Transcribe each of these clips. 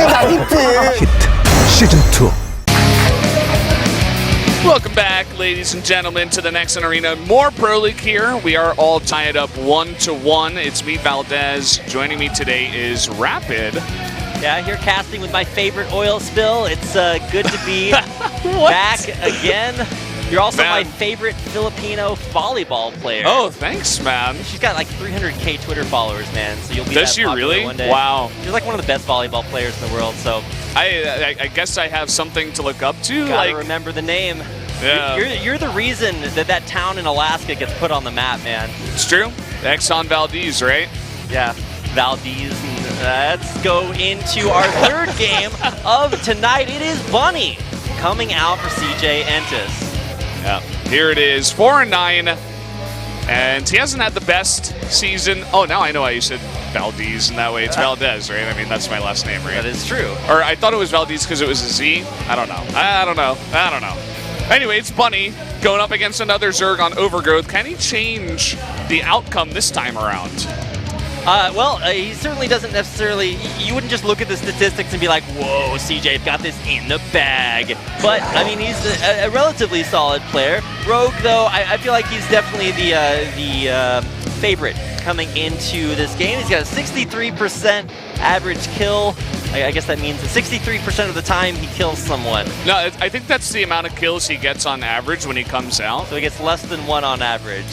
Hit Season 2. Welcome back, ladies and gentlemen, to the next arena. More Pro League here. We are all tied up 1-1. It's me, Valdez. Joining me today is Rapid. Yeah, here casting with my favorite oil spill. It's good to be back again. You're also my favorite Filipino volleyball player. Oh, thanks, man. She's got like 300K Twitter followers, man. So you'll be Does she really? one day. Wow. She's like one of the best volleyball players in the world. So I guess I have something to look up to. Gotta remember the name. Yeah. You're the reason that town in Alaska gets put on the map, man. It's true. Exxon Valdez, right? Yeah, Valdez. Let's go into our third game of tonight. It is Bunny coming out for CJ Entis. Yeah. Here it is, 4-9, and he hasn't had the best season. Oh, now I know why you said Valdez, and that way it's Valdez, right? I mean, that's my last name, right? That is true. Or I thought it was Valdez because it was a Z. I don't know. Anyway, it's Bunny going up against another Zerg on Overgrowth. Can he change the outcome this time around? He certainly doesn't necessarily. You wouldn't just look at the statistics and be like, whoa, CJ's got this in the bag. But, I mean, he's a relatively solid player. Rogue, though, I feel like he's definitely the favorite coming into this game. He's got a 63% average kill. I guess that means that 63% of the time he kills someone. No, I think that's the amount of kills he gets on average when he comes out. So he gets less than 1 on average.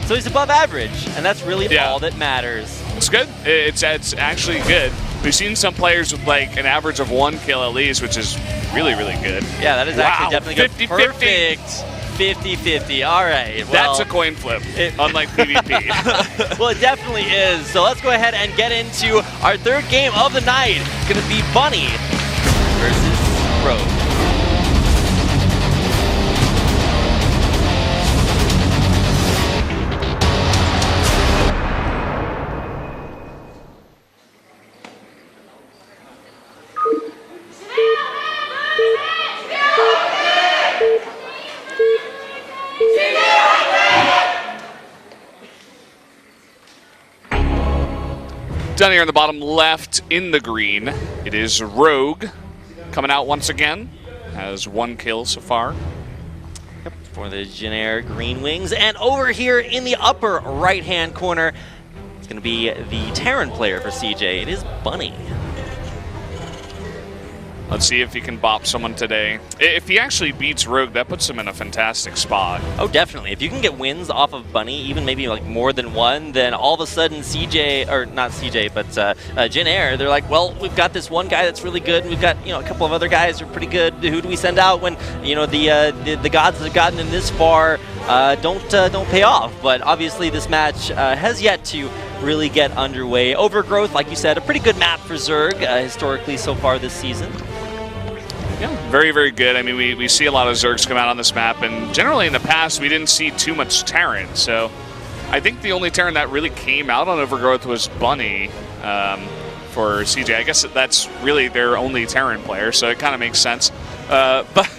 So he's above average, and that's really all that matters. It's good. It's actually good. We've seen some players with like an average of 1 kill at least, which is really, really good. Yeah, that is actually definitely 50, good. Perfect. 50-50. All right. Well, that's a coin flip, unlike PvP. Well, it definitely is. So let's go ahead and get into our third game of the night. It's going to be Bunny versus Rogue. Down here in the bottom left in the green, it is Rogue coming out once again. Has 1 kill so far. Yep, for the generic Green Wings. And over here in the upper right-hand corner, it's going to be the Terran player for CJ. It is Bunny. Let's see if he can bop someone today. If he actually beats Rogue, that puts him in a fantastic spot. Oh, definitely. If you can get wins off of Bunny, even maybe like more than 1, then all of a sudden CJ, or not CJ, but Jin Air, they're like, well, we've got this one guy that's really good, and we've got a couple of other guys who are pretty good. Who do we send out when the gods that have gotten them this far don't pay off? But obviously this match has yet to really get underway. Overgrowth, like you said, a pretty good map for Zerg historically so far this season. Yeah, very, very good. I mean, we see a lot of Zergs come out on this map, and generally in the past, we didn't see too much Terran. So I think the only Terran that really came out on Overgrowth was Bunny for CJ. I guess that's really their only Terran player, so it kind of makes sense. But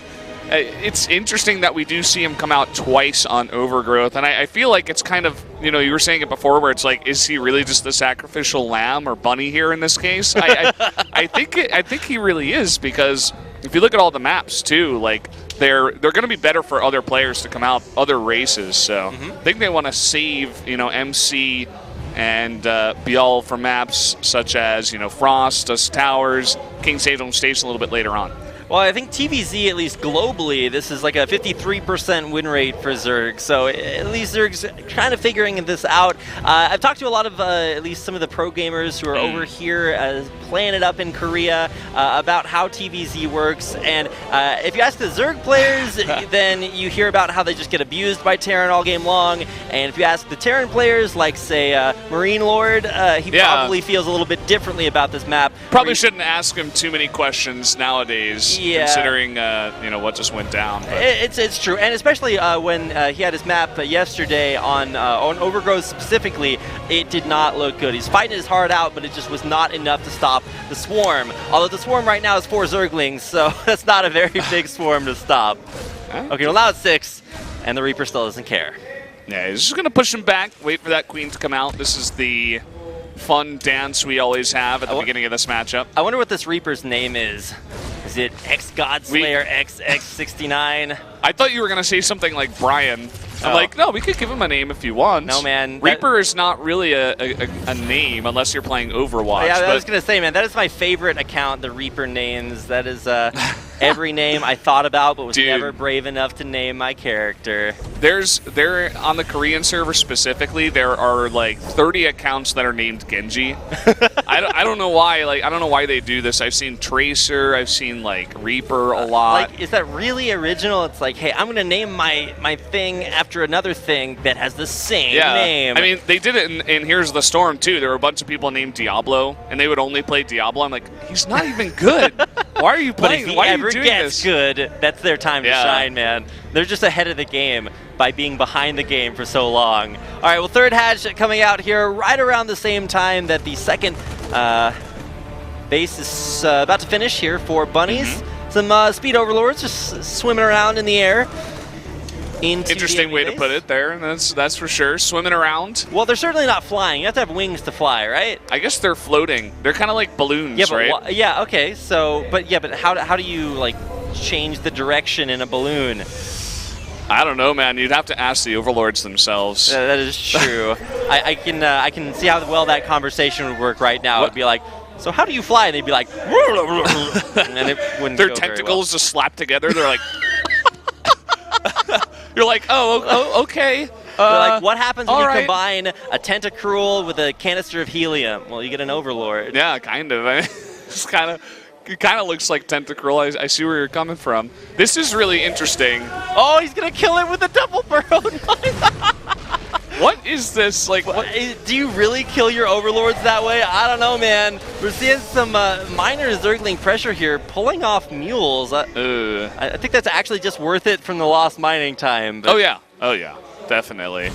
it's interesting that we do see him come out twice on Overgrowth, and I feel like it's kind of, you were saying it before, where it's like, is he really just the sacrificial lamb or Bunny here in this case? I think he really is, because if you look at all the maps too, like they're going to be better for other players to come out, other races. So I think they want to save MC and Bial for maps such as Frost, Dust Towers, King Salem Station a little bit later on. Well, I think TVZ, at least globally, this is like a 53% win rate for Zerg. So at least Zerg's kind of figuring this out. I've talked to a lot of at least some of the pro gamers who are over here playing it up in Korea about how TVZ works. And if you ask the Zerg players, then you hear about how they just get abused by Terran all game long. And if you ask the Terran players, like, say, Marine Lord, he probably feels a little bit differently about this map. Probably shouldn't ask him too many questions nowadays. Considering what just went down. But. It's true, and especially when he had his map yesterday on Overgrowth specifically, it did not look good. He's fighting his heart out, but it just was not enough to stop the Swarm. Although the Swarm right now is 4 Zerglings, so that's not a very big Swarm to stop. Okay, well now it's 6, and the Reaper still doesn't care. Yeah, he's just going to push him back, wait for that Queen to come out. This is the fun dance we always have at the beginning of this matchup. I wonder what this Reaper's name is. Is it X-Godslayer XX69? I thought you were going to say something like Brian. I'm like, no, we could give him a name if you want. No, man. Reaper is not really a name unless you're playing Overwatch. Yeah, I was going to say, man, that is my favorite account, the Reaper names. That is every name I thought about but was never brave enough to name my character. There on the Korean server specifically, there are like 30 accounts that are named Genji. I don't know why. Like, I don't know why they do this. I've seen Tracer. I've seen like Reaper a lot. Like, is that really original? It's like, hey, I'm going to name my thing after another thing that has the same name. I mean, they did it in Here's the Storm too. There were a bunch of people named Diablo, and they would only play Diablo. I'm like, he's not even good. Why are you playing? But if he why are ever you doing gets this? good, that's their time to shine, man. They're just ahead of the game by being behind the game for so long. All right, well, third hatch coming out here right around the same time that the second base is about to finish here for Bunnies. Some speed overlords just swimming around in the air. Interesting way to put it there, and that's for sure. Swimming around. Well, they're certainly not flying. You have to have wings to fly, right? I guess they're floating. They're kind of like balloons, yeah, but right? yeah, okay. So, but how do you like change the direction in a balloon? I don't know, man. You'd have to ask the overlords themselves. That is true. I can see how well that conversation would work right now. It'd be like, so how do you fly? And they'd be like, and it wouldn't their go tentacles just slap together. They're like, you're like, oh, okay. Like, what happens when you right. combine a tentacruel with a canister of helium? Well, you get an overlord. Yeah, kind of. I mean, it kind of looks like Tentacruel. I see where you're coming from. This is really interesting. Oh, he's gonna kill it with a double burrowed mine. What is this? Like, what? Do you really kill your overlords that way? I don't know, man. We're seeing some minor Zergling pressure here, pulling off mules. I think that's actually just worth it from the lost mining time. But... Oh yeah, definitely.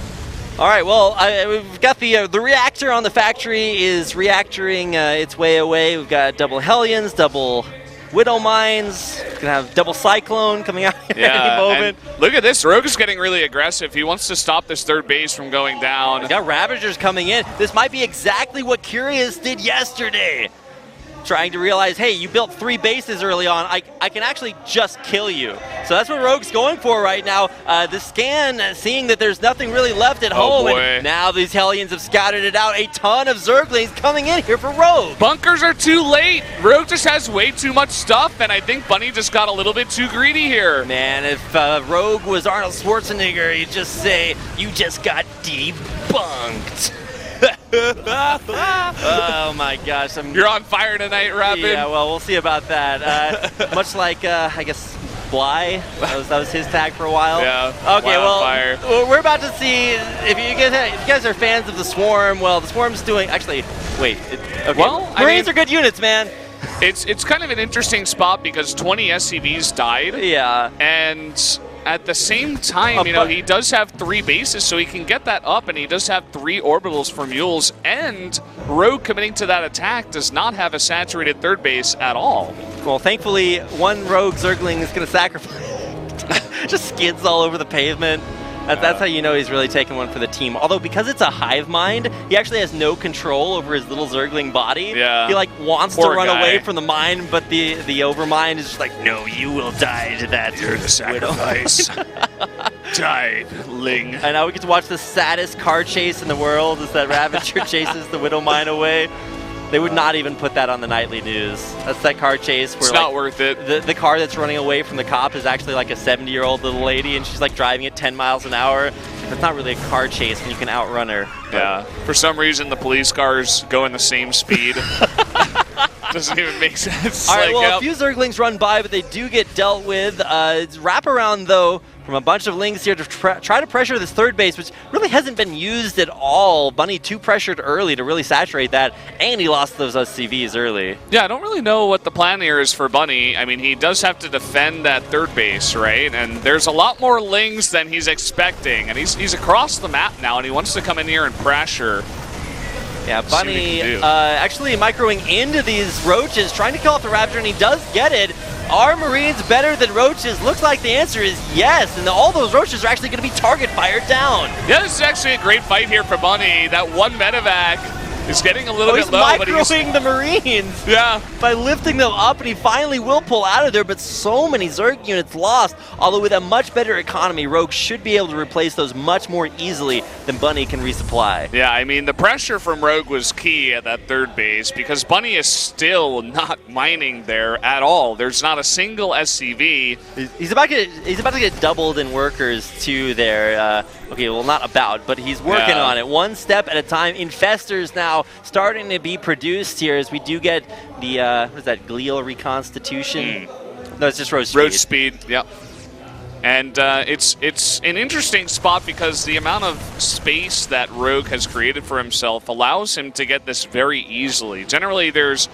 All right, well, we've got the reactor on the factory is reactoring its way away. We've got double Hellions, double Widow Mines. We're gonna have double Cyclone coming out here any moment. And look at this. Rogue is getting really aggressive. He wants to stop this third base from going down. We've got Ravagers coming in. This might be exactly what Curious did yesterday. Trying to realize, hey, you built 3 bases early on. I can actually just kill you. So that's what Rogue's going for right now. The scan, seeing that there's nothing really left at home. Boy. And now these Hellions have scattered it out. A ton of Zerglings coming in here for Rogue. Bunkers are too late. Rogue just has way too much stuff, and I think Bunny just got a little bit too greedy here. Man, if Rogue was Arnold Schwarzenegger, he'd just say, you just got debunked. Oh my gosh. You're on fire tonight, Robin. Yeah, well, we'll see about that. Much like, I guess, Bly. That was his tag for a while. Yeah. Okay, well, we're about to see if you guys are fans of the Swarm. Well, the Swarm's doing. Actually, wait. Okay. Well, Marines are good units, man. It's kind of an interesting spot because 20 SCVs died. Yeah. And at the same time, he does have 3 bases, so he can get that up, and he does have 3 orbitals for mules, and Rogue committing to that attack does not have a saturated third base at all. Well, thankfully, one Rogue Zergling is going to sacrifice. Just skids all over the pavement. That's how you know he's really taking one for the team. Although, because it's a hive mind, he actually has no control over his little Zergling body. Yeah. He wants Poor to run guy. away from the mine, but the overmind is just like, no, you will die to that. You're the sacrifice. Die, Ling. And now we get to watch the saddest car chase in the world as that Ravager chases the Widow Mine away. They would not even put that on the nightly news. That's that car chase where it's not worth it. The car that's running away from the cop is actually like a 70-year-old little lady, and she's like driving at 10 miles an hour. That's not really a car chase when you can outrun her. Yeah. For some reason, the police cars go in the same speed. Doesn't even make sense. All right, well, a few Zerglings run by, but they do get dealt with. It's wraparound, though, from a bunch of Lings here to try to pressure this third base, which really hasn't been used at all. Bunny too pressured early to really saturate that, and he lost those SCVs early. Yeah, I don't really know what the plan here is for Bunny. I mean, he does have to defend that third base, right? And there's a lot more Lings than he's expecting, and he's across the map now, and he wants to come in here and pressure. Yeah, Bunny actually microing into these Roaches, trying to kill off the Raptor, and he does get it. Are Marines better than Roaches? Looks like the answer is yes, and all those Roaches are actually going to be target fired down. Yeah, this is actually a great fight here for Bunny. That one medevac He's getting a little he's bit low, but he's microing the Marines. Yeah. By lifting them up, and he finally will pull out of there, but so many Zerg units lost. Although with a much better economy, Rogue should be able to replace those much more easily than Bunny can resupply. Yeah, I mean, the pressure from Rogue was key at that third base because Bunny is still not mining there at all. There's not a single SCV. He's about to get doubled in workers too there. Okay, well, not about, but he's working on it one step at a time. Infestors now starting to be produced here as we do get the, what is that, glial reconstitution? No, it's just road speed. Road speed, yep. And it's an interesting spot because the amount of space that Rogue has created for himself allows him to get this very easily. Generally, there's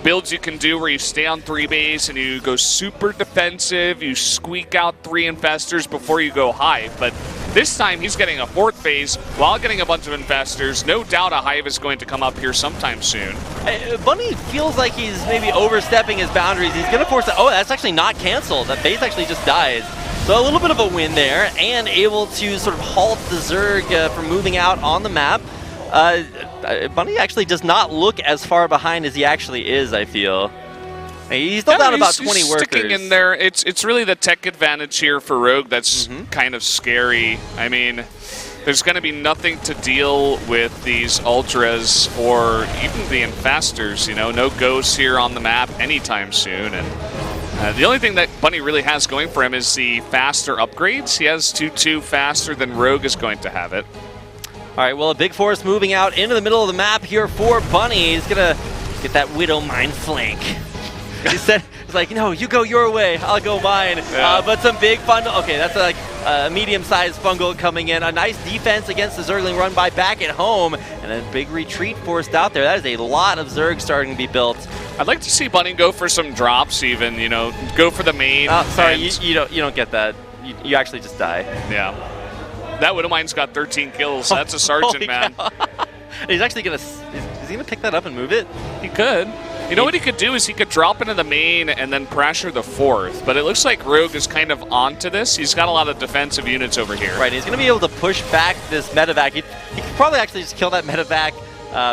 builds you can do where you stay on 3 base and you go super defensive, you squeak out 3 infestors before you go hive. But this time he's getting a 4th base while getting a bunch of infestors. No doubt a hive is going to come up here sometime soon. Bunny feels like he's maybe overstepping his boundaries. He's going to force that. Oh, that's actually not canceled. That base actually just dies. So a little bit of a win there and able to sort of halt the Zerg from moving out on the map. Bunny actually does not look as far behind as he actually is, I feel. He's still down about 20 he's workers. Sticking in there. It's really the tech advantage here for Rogue that's kind of scary. I mean, there's going to be nothing to deal with these Ultras or even the Infestors. You know, no ghosts here on the map anytime soon. And the only thing that Bunny really has going for him is the faster upgrades. He has 2-2 faster than Rogue is going to have it. All right, well, a big force moving out into the middle of the map here for Bunny. He's going to get that Widow Mine flank. He said, it's like, no, you go your way, I'll go mine. Yeah. But some big fun. Okay, that's like a medium-sized fungal coming in. A nice defense against the Zergling run by back at home. And a big retreat forced out there. That is a lot of Zerg starting to be built. I'd like to see Bunny go for some drops even, you know, go for the main. Oh, sorry, you don't get that. You actually just die. Yeah. That Widowmine's got 13 kills. That's a sergeant, man. He's actually going to... Is he going to pick that up and move it? He could. You know what he could do is he could drop into the main and then pressure the 4th. But it looks like Rogue is kind of onto this. He's got a lot of defensive units over here. Right, he's going to be able to push back this medevac. He could probably actually just kill that medevac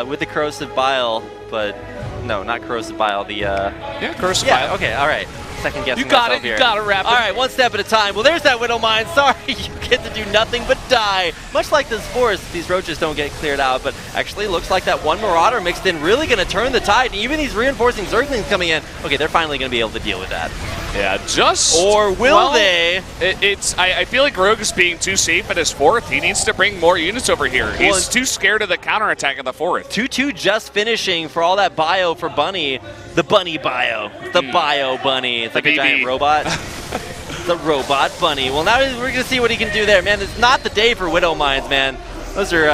with the Corrosive Bile, but... No, not Corrosive Bile, the... Yeah, Corrosive Bile. Okay, all right. Second guessing You got myself it, here. you got it, Rapid. All right, one step at a time. Well, there's that Widow Mine. Sorry, you get to do nothing but die. Much like this forest, these roaches don't get cleared out, but actually looks like that one Marauder mixed in really going to turn the tide. And even these reinforcing Zerglings coming in, okay, they're finally going to be able to deal with that. Yeah, just... Or will they? I feel like Rogue is being too safe at his 4th. He needs to bring more units over here. He's too scared of the counterattack of the 4th. 2-2 just finishing for all that bio for Bunny. The Bunny bio. The bio Bunny. It's like a giant robot. The robot Bunny. Well, now we're going to see what he can do there. Man, it's not the day for Widow Mines, man. Those are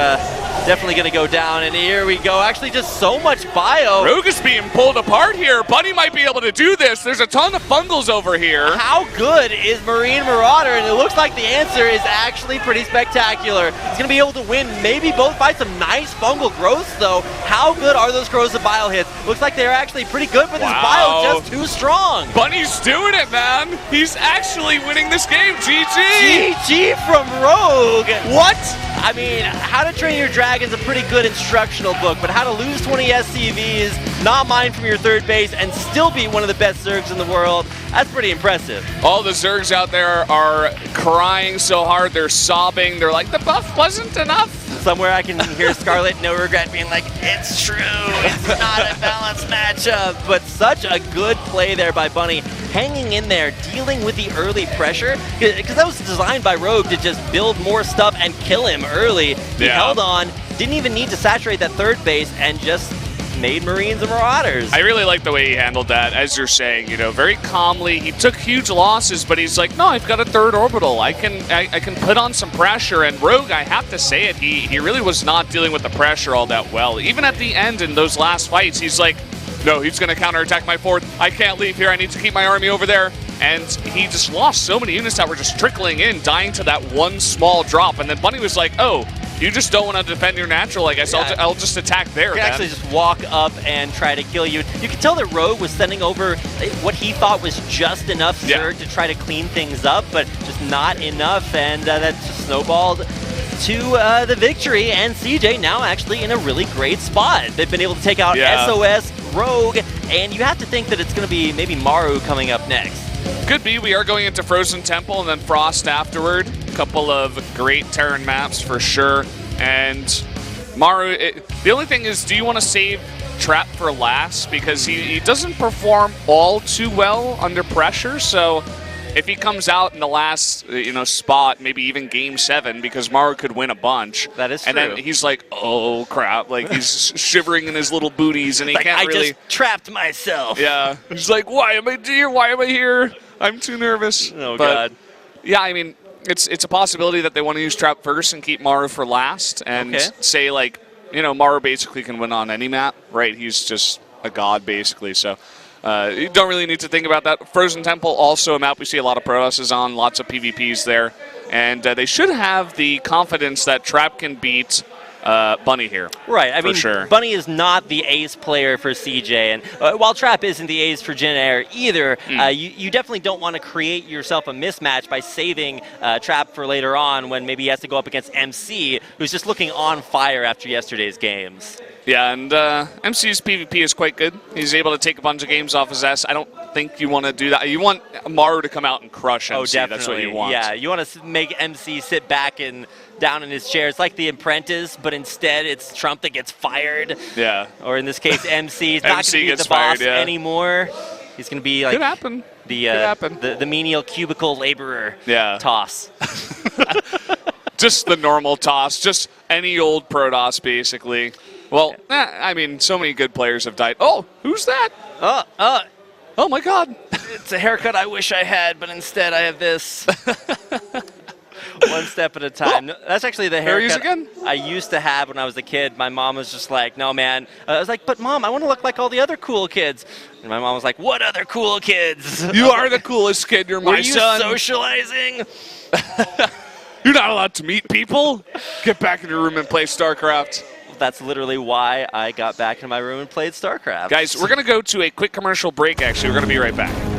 definitely going to go down, and here we go. Actually, just so much bio. Rogue is being pulled apart here. Bunny might be able to do this. There's a ton of fungals over here. How good is Marine Marauder? And it looks like the answer is actually pretty spectacular. He's going to be able to win maybe both by some nice fungal growths, though. How good are those corrosive bile hits? Looks like they're actually pretty good, but this bio just too strong. Bunny's doing it, man. He's actually winning this game. GG. GG from Rogue. What? I mean, How to Train Your Dragon is a pretty good instructional book, but how to lose 20 SCVs, not mine from your third base, and still be one of the best Zergs in the world, that's pretty impressive. All the Zergs out there are crying so hard, they're sobbing. They're like, the buff wasn't enough. Somewhere I can hear Scarlet No Regret being like, it's true, it's not a balanced matchup. But such a good play there by Bunny, hanging in there, dealing with the early pressure, because that was designed by Rogue to just build more stuff and kill him early. He held on, didn't even need to saturate that third base, and just made Marines and Marauders. I really like the way he handled that, as you're saying, you know, very calmly. He took huge losses, but he's like, no, I've got a third orbital. I can put on some pressure. And Rogue, I have to say it, he really was not dealing with the pressure all that well. Even at the end in those last fights, he's like, no, he's going to counterattack my 4th. I can't leave here. I need to keep my army over there. And he just lost so many units that were just trickling in, dying to that one small drop. And then Bunny was like, oh, you just don't want to defend your natural. I guess I'll just attack there. He can actually just walk up and try to kill you. You can tell that Rogue was sending over what he thought was just enough Zerg to try to clean things up, but just not enough, and that just snowballed. to the victory, and CJ now actually in a really great spot. They've been able to take out SOS, Rogue, and you have to think that it's going to be maybe Maru coming up next. Could be. We are going into Frozen Temple and then Frost afterward. A couple of great Terran maps for sure. And Maru, the only thing is, do you want to save Trap for last? Because he doesn't perform all too well under pressure. So if he comes out in the last spot, maybe even Game 7, because Maru could win a bunch. That is true. And then he's like, oh crap, like he's shivering in his little booties, and he like, can't really. I just trapped myself. Yeah, he's like, why am I here? Why am I here? I'm too nervous. Oh God. Yeah, I mean, it's a possibility that they want to use Trap first and keep Maru for last, and say like, Maru basically can win on any map, right? He's just a god basically, so. You don't really need to think about that. Frozen Temple, also a map we see a lot of Protosses on, lots of PvPs there. And they should have the confidence that Trap can beat Bunny here. Right, I mean, sure. Bunny is not the ace player for CJ, and while Trap isn't the ace for Jin Air either, you definitely don't want to create yourself a mismatch by saving Trap for later on when maybe he has to go up against MC, who's just looking on fire after yesterday's games. Yeah, and MC's PvP is quite good. He's able to take a bunch of games off his ass. I don't think you want to do that. You want Maru to come out and crush MC. Oh, definitely. That's what you want. Yeah, you want to make MC sit back and down in his chair. It's like The Apprentice, but instead it's Trump that gets fired. Yeah. Or in this case, MC. He's not going to be the boss anymore. He's going to be like Could happen. The menial cubicle laborer toss. Just the normal toss. Just any old Protoss, basically. Well, I mean, so many good players have died. Oh, who's that? Oh my God. It's a haircut I wish I had, but instead I have this. One step at a time. No, that's actually the haircut I used to have when I was a kid. My mom was just like, no, man. I was like, but Mom, I want to look like all the other cool kids. And my mom was like, what other cool kids? You are the coolest kid. You're my son. Were you socializing? You're not allowed to meet people. Get back in your room and play StarCraft. That's literally why I got back in my room and played StarCraft. Guys, we're going to go to a quick commercial break, actually. We're going to be right back.